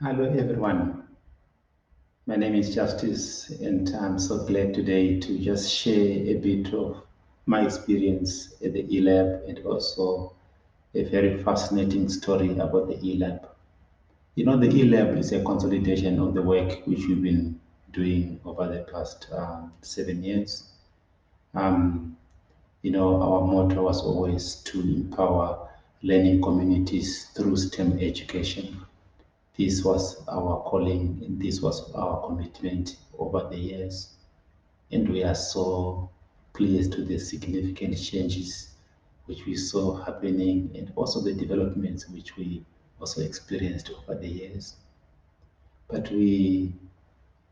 Hello, everyone. My name is Justice, and I'm so glad today to just share a bit of my experience at the eLab and also a very fascinating story about the eLab. You know, the eLab is a consolidation of the work which we've been doing over the past 7 years. Um, our motto was always to empower learning communities through STEM education. This was our calling and this was our commitment over the years. And we are so pleased with the significant changes which we saw happening and also the developments which we also experienced over the years. But we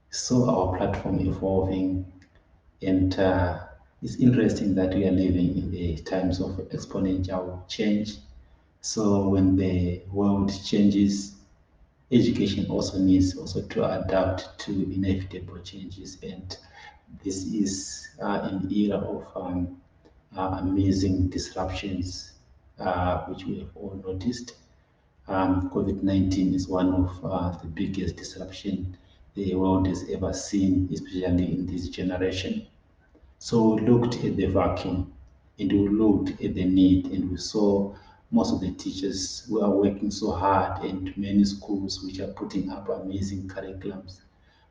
saw our platform evolving, and it's interesting that we are living in the times of exponential change. So when the world changes, education also needs also to adapt to inevitable changes, and this is an era of amazing disruptions, which we have all noticed. COVID-19 is one of the biggest disruption the world has ever seen, especially in this generation. So we looked at the vacuum and we looked at the need, and we saw most of the teachers who are working so hard and many schools which are putting up amazing curriculums.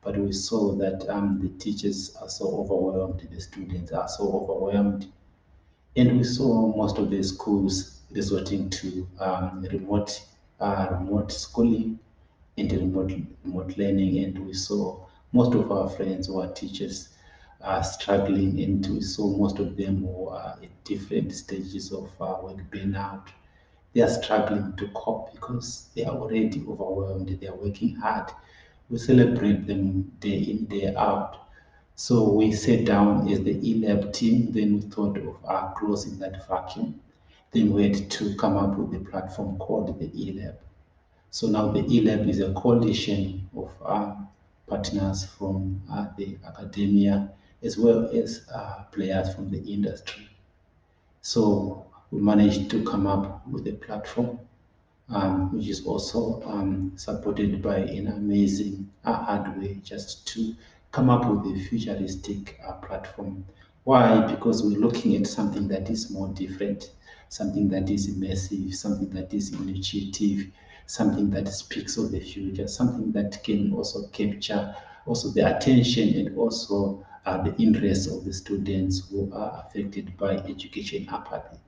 But we saw that the teachers are so overwhelmed, the students are so overwhelmed, and we saw most of the schools resorting to remote schooling and remote learning. And we saw most of our friends who are teachers struggling, and we saw most of them who are at different stages of work burnout. They are struggling to cope because they are already overwhelmed. They are working hard. We celebrate them day in, day out. So we sat down as the eLab team, then we thought of closing that vacuum. Then we had to come up with a platform called the eLab. So now the eLab is a coalition of partners from the academia as well as players from the industry. So we managed to come up with a platform which is also supported by an amazing hardware just to come up with a futuristic platform. Why? Because we're looking at something that is more different, something that is immersive, something that is initiative, something that speaks of the future, something that can also capture also the attention and also the interest of the students who are affected by education apathy.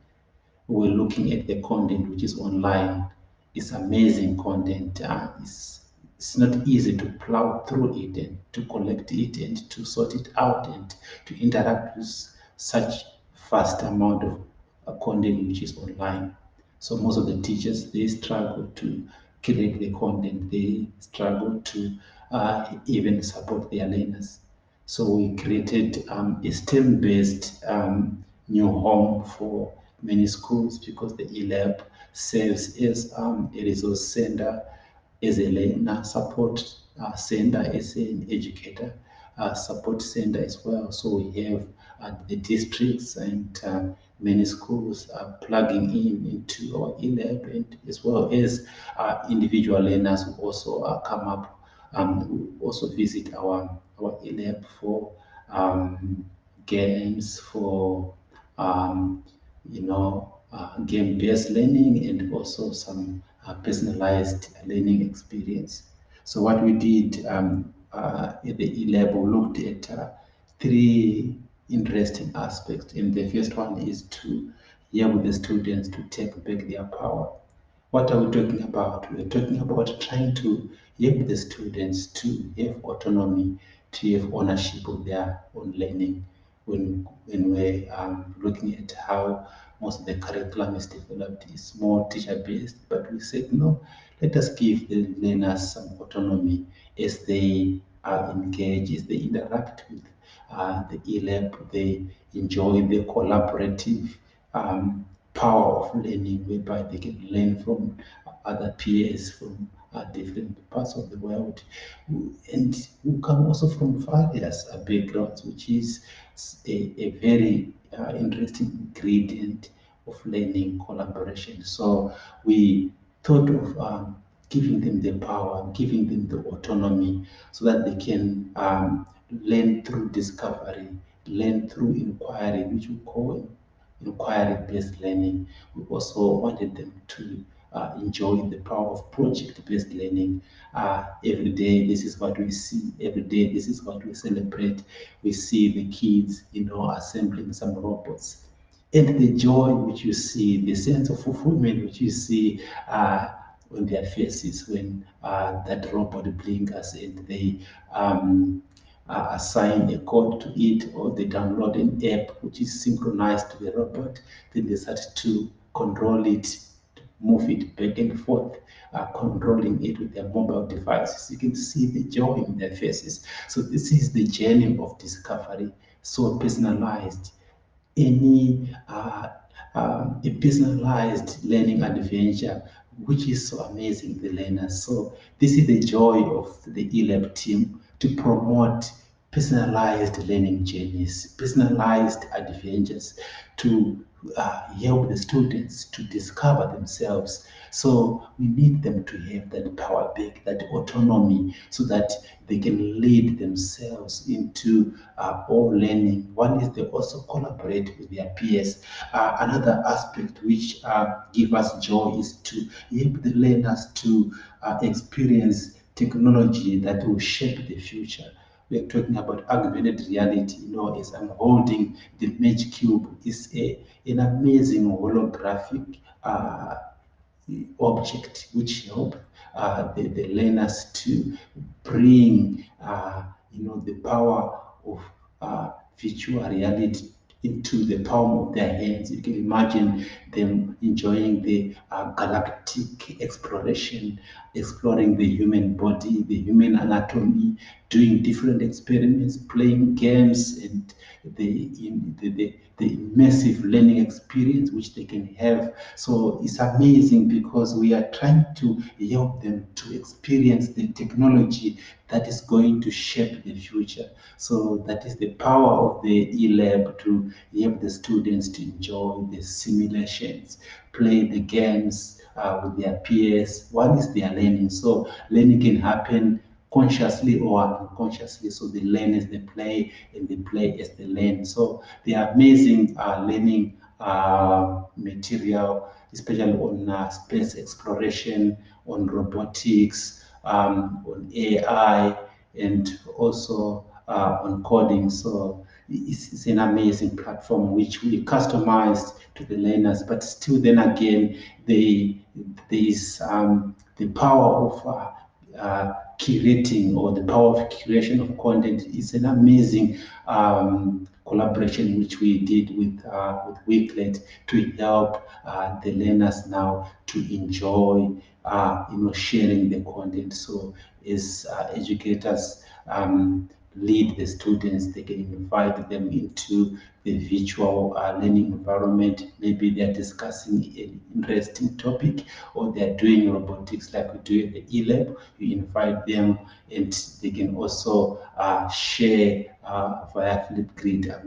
We're looking at the content which is online. It's amazing content. It's not easy to plow through it and to collect it and to sort it out and to interact with such vast amount of content which is online. So most of the teachers, they struggle to create the content. They struggle to even support their learners. So we created a STEM-based new home for many schools because the eLab serves as a resource center, as a learner support center, as an educator support center as well. So we have the districts and many schools are plugging into our eLab, and as well as individual learners who also come up, who also visit our eLab for games, for um, game-based learning, and also some personalized learning experience. So what we did at the E level looked at three interesting aspects, and the first one is to help the students to take back their power. What are we talking about? We're talking about trying to help the students to have autonomy, to have ownership of their own learning. When we're looking at how most of the curriculum is developed, is more teacher-based, but we said no, let us give the learners some autonomy as they are engaged, as they interact with the eLab, they enjoy the collaborative power of learning, whereby they can learn from other peers from different parts of the world, and who come also from various backgrounds, which is a very interesting ingredient of learning collaboration. So we thought of giving them the power, giving them the autonomy so that they can learn through discovery, learn through inquiry, which we call inquiry-based learning. We also wanted them to enjoy the power of project-based learning. Every day, this is what we see. Every day, this is what we celebrate. We see the kids, assembling some robots, and the joy which you see, the sense of fulfillment which you see on their faces when that robot blinkers and they assign a code to it, or they download an app which is synchronized to the robot, then they start to control it, move it back and forth, controlling it with their mobile devices. You can see the joy in their faces. So this is the journey of discovery, so personalized. Any a personalized learning adventure, which is so amazing, the learners. So this is the joy of the eLab team, to promote personalized learning journeys, personalized adventures, to help the students to discover themselves. So we need them to have that power back, that autonomy, so that they can lead themselves into all learning. One is they also collaborate with their peers. Another aspect which give us joy is to help the learners to experience technology that will shape the future. We're talking about augmented reality. As I'm holding the Match Cube, is an amazing holographic object which help the learners to bring the power of virtual reality into the palm of their hands. You can imagine them enjoying the galactic exploration, exploring the human body, the human anatomy, doing different experiments, playing games, and the immersive learning experience which they can have. So it's amazing because we are trying to help them to experience the technology that is going to shape the future. So that is the power of the eLab, to help the students to enjoy the simulations, play the games with their peers. One is their learning. So learning can happen consciously or unconsciously. So they learn as they play, and they play as they learn. So they are amazing learning material, especially on space exploration, on robotics, on AI, and also on coding. So it's an amazing platform which we customized to the learners. But still, then again, there is the power of curating, or the power of creation of content. Is an amazing collaboration which we did with Wicklet, to help the learners now to enjoy sharing the content. So as educators lead the students, they can invite them into the virtual learning environment. Maybe they're discussing an interesting topic, or they're doing robotics like we do at the eLab. You invite them, and they can also share via Flipgrid.